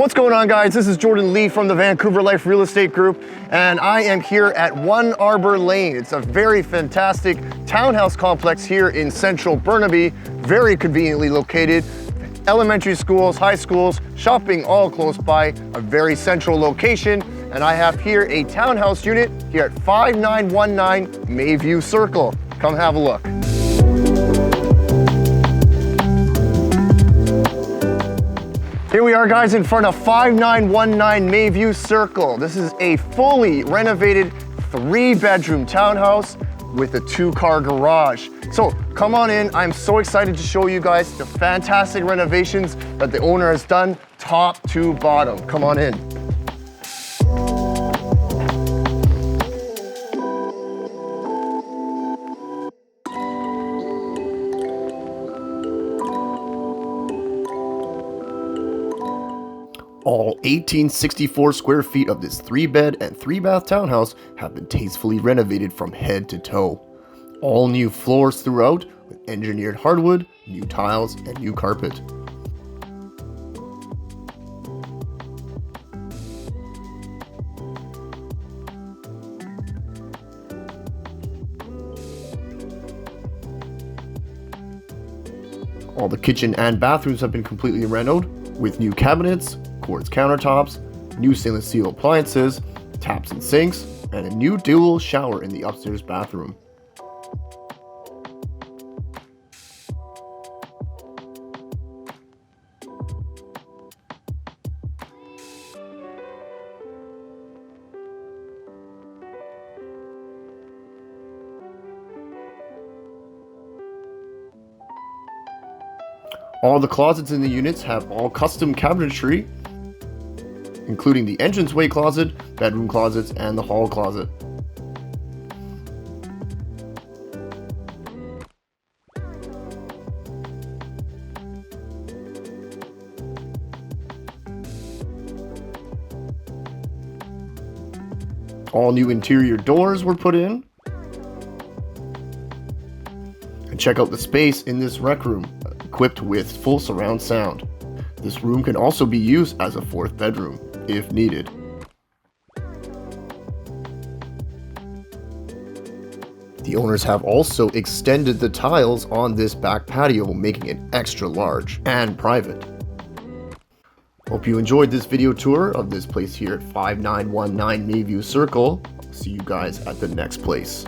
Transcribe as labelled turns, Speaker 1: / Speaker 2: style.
Speaker 1: What's going on, guys? This is Jordan Lee from the Vancouver Life Real Estate Group, and I am here at 1 Arbor Lane. It's a very fantastic townhouse complex here in central Burnaby, very conveniently located. Elementary schools, high schools, shopping all close by, a very central location. And I have here a townhouse unit here at 5919 Mayview Circle. Come have a look. Here we are, guys, in front of 5919 Mayview Circle. This is a fully renovated 3-bedroom townhouse with a 2-car garage. So come on in. I'm so excited to show you guys the fantastic renovations that the owner has done top to bottom. Come on in. All 1864 square feet of this 3-bed and 3-bath townhouse have been tastefully renovated from head to toe. All new floors throughout with engineered hardwood, new tiles, and new carpet. All the kitchen and bathrooms have been completely renovated with new cabinets, quartz countertops, new stainless steel appliances, taps and sinks, and a new dual shower in the upstairs bathroom. All the closets in the units have all custom cabinetry, including the entranceway closet, bedroom closets, and the hall closet. All new interior doors were put in. And check out the space in this rec room, equipped with full surround sound. This room can also be used as a 4th bedroom, if needed. The owners have also extended the tiles on this back patio, making it extra large and private. Hope you enjoyed this video tour of this place here at 5919 Mayview Circle. See you guys at the next place.